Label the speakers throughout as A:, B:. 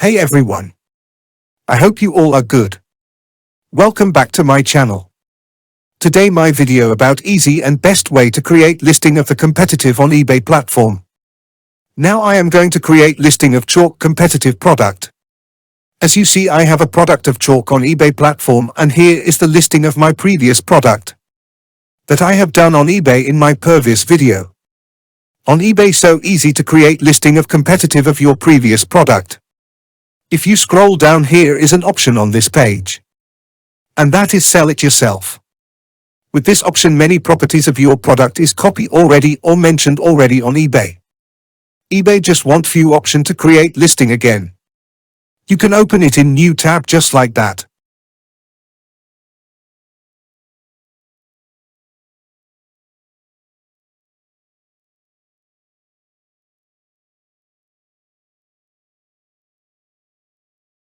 A: Hey everyone. I hope you all are good. Welcome back to my channel. Today my video about easy and best way to create listing of the competitive on eBay platform. Now I am going to create listing of chalk competitive product. As you see, I have a product of chalk on eBay platform, and here is the listing of my previous product that I have done on eBay in my previous video. On eBay, so easy to create listing of competitive of your previous product. If you scroll down, here is an option on this page, and that is sell it yourself. With this option, many properties of your product is copied already or mentioned already on eBay. eBay just want few option to create listing again. You can open it in new tab just like that.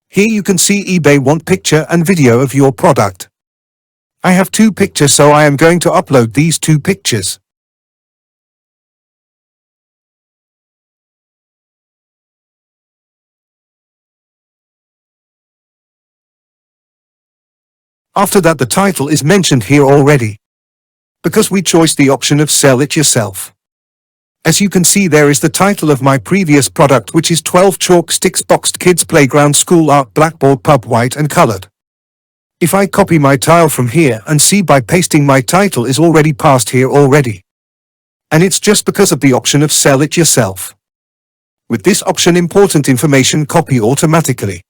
A: Here you can see eBay want picture and video of your product. I have 2 pictures, so I am going to upload these 2 pictures. After that, the title is mentioned here already, because we chose the option of sell it yourself. As you can see, there is the title of my previous product, which is 12 chalk sticks boxed kids playground school art blackboard pub white and colored. If I copy my tile from here and see by pasting, my title is already passed here already. And it's just because of the option of sell it yourself. With this option, important information copy automatically.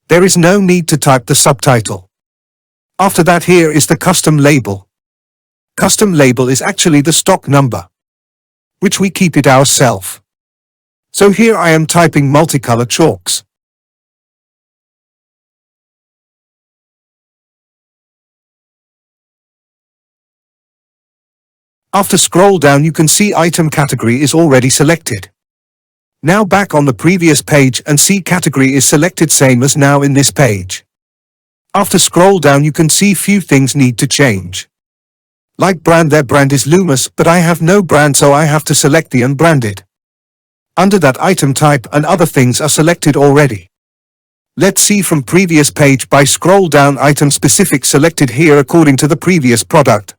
A: There is no need to type the subtitle. After that, here is the custom label. Custom label is actually the stock number, which we keep it ourselves. So here I am typing multicolor chalks. After scroll down, you can see item category is already selected. Now back on the previous page and see category is selected, same as now in this page. After scroll down, you can see few things need to change. Like brand, their brand is Loomis, but I have no brand, so I have to select the unbranded. Under that, item type and other things are selected already. Let's see from previous page. By scroll down, item specific selected here according to the previous product.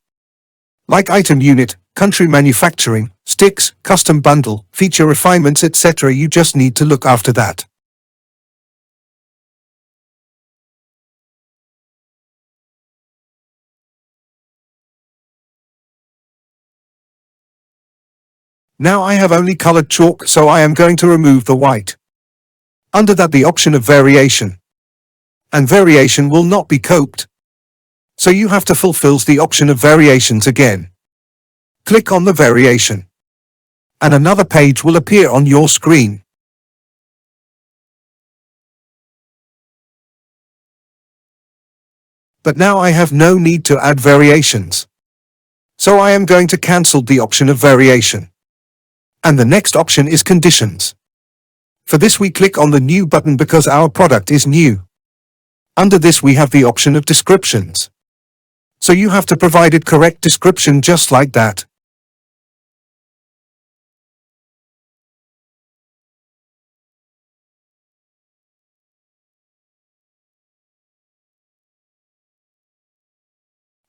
A: Like item unit, country manufacturing, sticks, custom bundle, feature refinements, etc. You just need to look after that. Now I have only colored chalk, so I am going to remove the white. Under that, the option of variation. And variation will not be coped, so you have to fulfill the option of variations again. Click on the variation, and another page will appear on your screen. But now I have no need to add variations, so I am going to cancel the option of variation. And the next option is conditions. For this, we click on the new button because our product is new. Under this, we have the option of descriptions. So you have to provide it correct description just like that.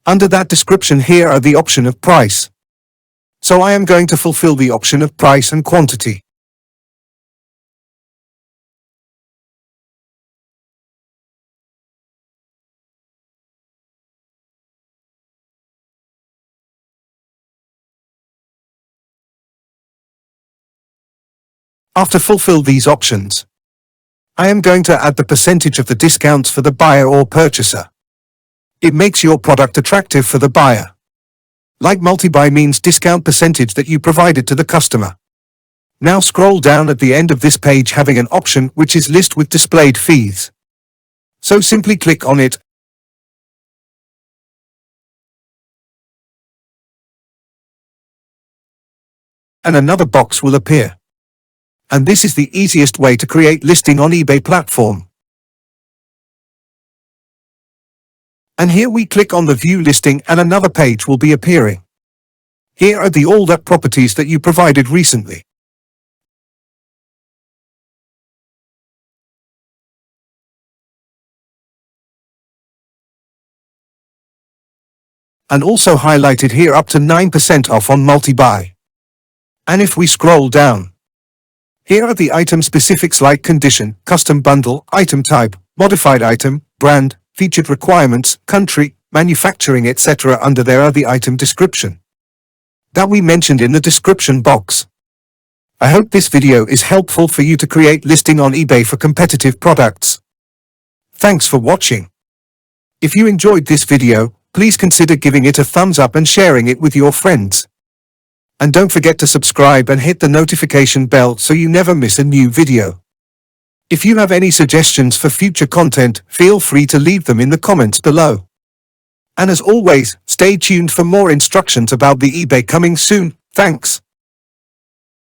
A: Under that description, here are the option of price. So I am going to fulfill the option of price and quantity. After fulfill these options, I am going to add the percentage of the discounts for the buyer or purchaser. It makes your product attractive for the buyer. Like multi-buy means discount percentage that you provided to the customer. Now scroll down at the end of this page, having an option which is list with displayed fees. So simply click on it. And another box will appear. And this is the easiest way to create listing on eBay platform. And here we click on the view listing and another page will be appearing. Here are all the properties that you provided recently. And also highlighted here up to 9% off on multi-buy. And if we scroll down, here are the item specifics like condition, custom bundle, item type, modified item, brand, featured requirements, country, manufacturing, etc. Under there are the item description that we mentioned in the description box. I hope this video is helpful for you to create listing on eBay for competitive products. Thanks for watching. If you enjoyed this video, please consider giving it a thumbs up and sharing it with your friends. And don't forget to subscribe and hit the notification bell so you never miss a new video. If you have any suggestions for future content, feel free to leave them in the comments below. And as always, stay tuned for more instructions about the eBay coming soon. Thanks.